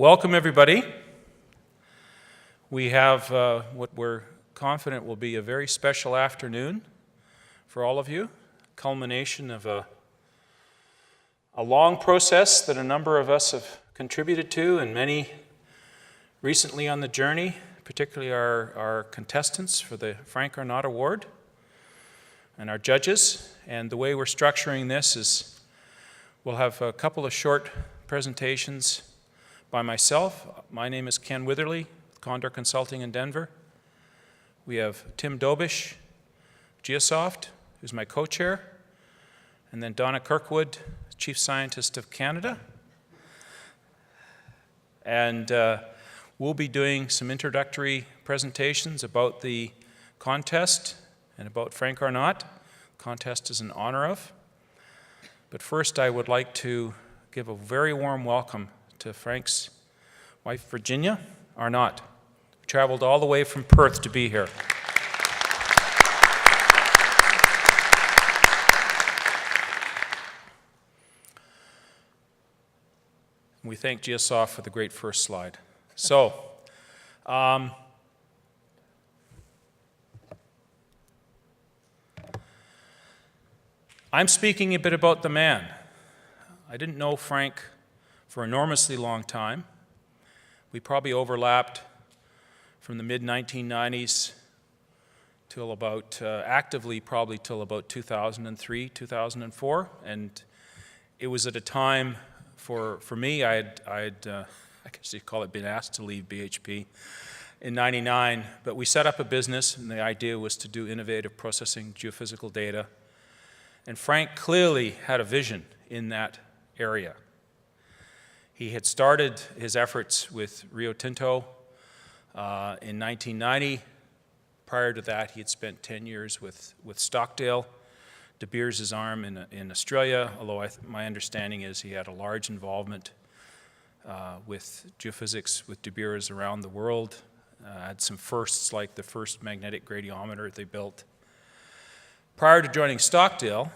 Welcome, everybody. We have what we're confident will be a very special afternoon for all of you, culmination of a long process that a number of us have contributed to, and many recently on the journey, particularly our contestants for the Frank Arnott Award and our judges. And the way we're structuring this is we'll have a couple of short presentations by myself. My name is Ken Witherly, Condor Consulting in Denver. We have Tim Dobish, Geosoft, who's my co-chair, and then Donna Kirkwood, Chief Scientist of Canada. And we'll be doing some introductory presentations about the contest and about Frank Arnott. The contest is in honor of. But first, I would like to give a very warm welcome to Frank's wife, Virginia Arnott, who traveled all the way from Perth to be here. We thank Geosoft for the great first slide. So, I'm speaking a bit about the man. I didn't know Frank for an enormously long time. We probably overlapped from the mid-1990s till about, actively probably till about 2003, 2004. And it was at a time for me, I guess you'd call it, been asked to leave BHP in '99. But we set up a business, and the idea was to do innovative processing geophysical data. And Frank clearly had a vision in that area. He had started his efforts with Rio Tinto in 1990. Prior to that, he had spent 10 years with Stockdale, De Beers' arm in Australia, although my understanding is he had a large involvement with geophysics with De Beers around the world. Had some firsts, like the first magnetic gradiometer they built. Prior to joining Stockdale,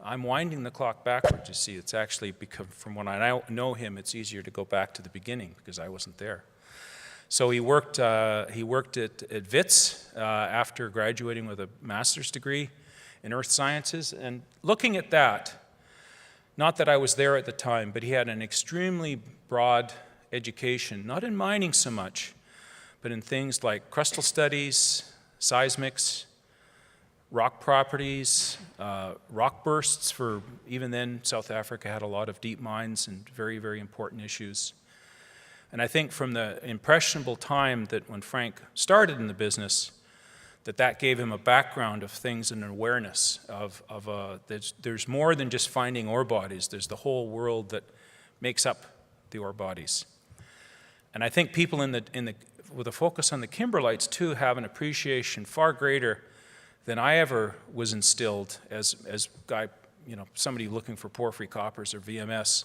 I'm winding the clock backwards. You see, it's actually become, from when I now know him, it's easier to go back to the beginning because I wasn't there. So he worked at WITS after graduating with a master's degree in earth sciences. And looking at that, not that I was there at the time, but he had an extremely broad education, not in mining so much, but in things like crustal studies, seismics, rock properties, rock bursts. For even then, South Africa had a lot of deep mines and very, very important issues. And I think from the impressionable time that when Frank started in the business, that gave him a background of things and an awareness of there's more than just finding ore bodies. There's the whole world that makes up the ore bodies. And I think people with a focus on the kimberlites too have an appreciation far greater than I ever was instilled as somebody looking for porphyry coppers or VMS.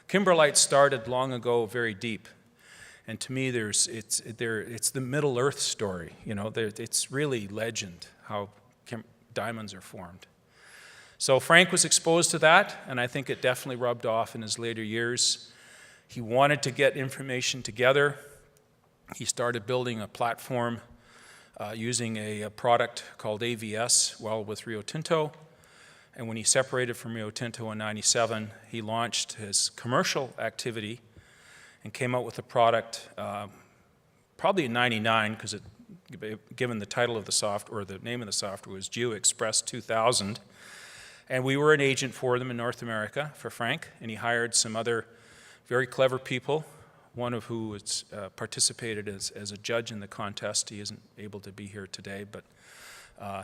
Kimberlites started long ago, very deep, and to me, it's the Middle Earth story. It's really legend how diamonds are formed. So Frank was exposed to that, and I think it definitely rubbed off in his later years. He wanted to get information together. He started building a platform using a product called AVS while with Rio Tinto. And when he separated from Rio Tinto in '97, he launched his commercial activity and came out with a product probably in '99, because given the title of the software, or the name of the software was GeoExpress 2000. And we were an agent for them in North America for Frank, and he hired some other very clever people, one of who participated as a judge in the contest. He isn't able to be here today, but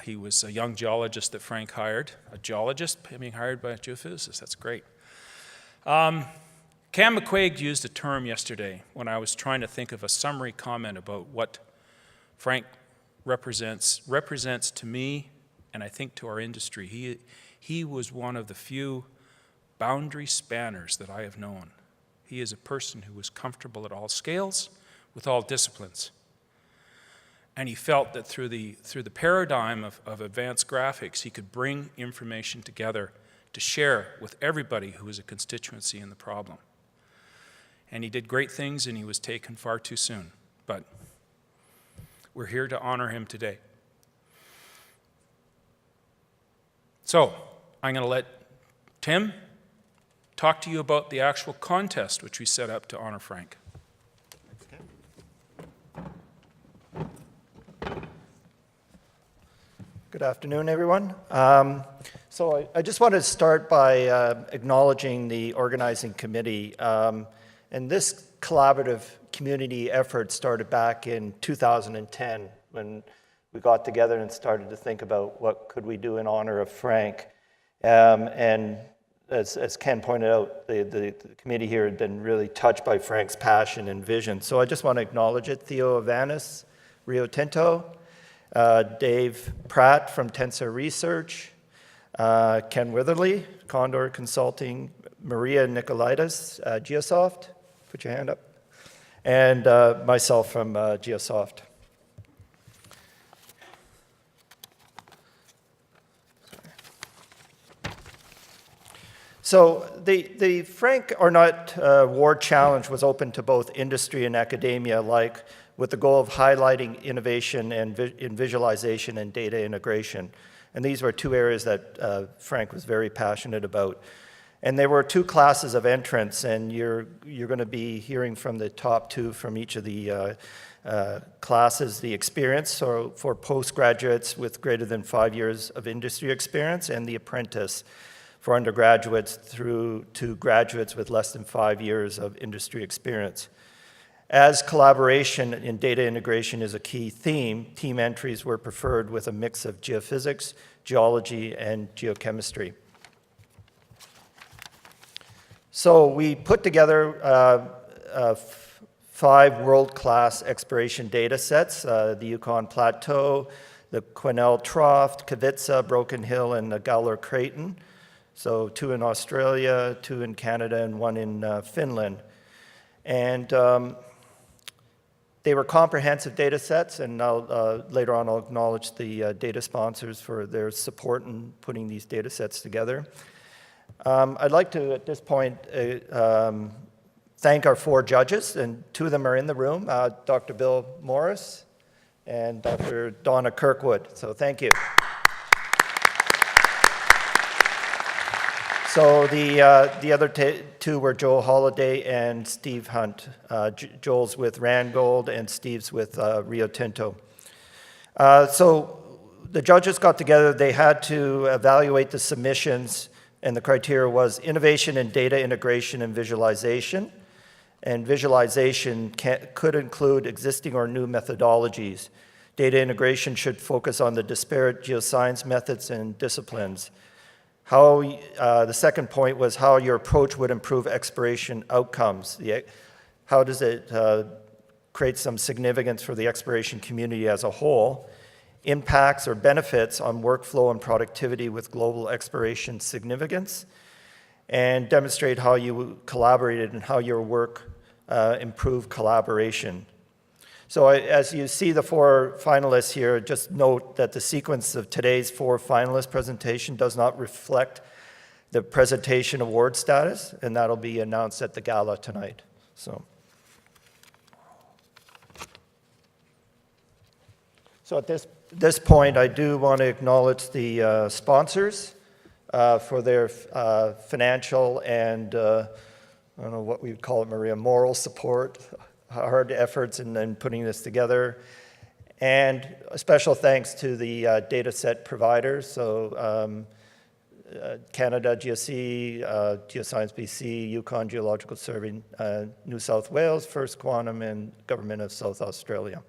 he was a young geologist that Frank hired. A geologist being hired by a geophysicist, that's great. Cam McQuaig used a term yesterday when I was trying to think of a summary comment about what Frank represents to me, and I think to our industry. He was one of the few boundary spanners that I have known. He is a person who was comfortable at all scales, with all disciplines. And he felt that through the paradigm of advanced graphics, he could bring information together to share with everybody who was a constituency in the problem. and he did great things, and he was taken far too soon. But we're here to honor him today. So I'm going to let Tim talk to you about the actual contest which we set up to honor Frank. Good afternoon, everyone. So I just wanted to start by acknowledging the organizing committee. And this collaborative community effort started back in 2010 when we got together and started to think about what could we do in honor of Frank. And as Ken pointed out, the committee here had been really touched by Frank's passion and vision. So I just want to acknowledge it. Theo Avanis, Rio Tinto, Dave Pratt from Tensor Research, Ken Witherly, Condor Consulting, Maria Nicolaitis, Geosoft, put your hand up, and myself from Geosoft. So the Frank Arnott Award Challenge was open to both industry and academia alike, with the goal of highlighting innovation and in visualization and data integration. And these were two areas that Frank was very passionate about. And there were two classes of entrants, and you're going to be hearing from the top two from each of the classes, the experience, so for postgraduates with greater than 5 years of industry experience, and the apprentice for undergraduates through to graduates with less than 5 years of industry experience. As collaboration in data integration is a key theme, team entries were preferred with a mix of geophysics, geology, and geochemistry. So we put together 5 world-class exploration data sets, the Yukon Plateau, the Quesnel Trough, Kavitsa, Broken Hill, and the Gawler Craton. So 2 in Australia, 2 in Canada, and 1 in Finland. And they were comprehensive data sets, and later on I'll acknowledge the data sponsors for their support in putting these data sets together. I'd like to, at this point, thank our 4 judges, and 2 of them are in the room, Dr. Bill Morris and Dr. Donna Kirkwood, so thank you. So the other 2 were Joel Holliday and Steve Hunt. Joel's with Randgold and Steve's with Rio Tinto. So the judges got together, they had to evaluate the submissions, and the criteria was innovation in data integration and visualization. And visualization could include existing or new methodologies. Data integration should focus on the disparate geoscience methods and disciplines. The second point was how your approach would improve exploration outcomes. How does it create some significance for the exploration community as a whole? Impacts or benefits on workflow and productivity with global exploration significance, and demonstrate how you collaborated and how your work improved collaboration. So as you see the 4 finalists here, just note that the sequence of today's 4 finalist presentation does not reflect the presentation award status, and that'll be announced at the gala tonight. So at this point, I do want to acknowledge the sponsors for their financial and, I don't know what we would call it, Maria, moral support, hard efforts in putting this together. And a special thanks to the data set providers, so Canada GSC, Geoscience BC, Yukon Geological Survey, New South Wales, First Quantum, and Government of South Australia.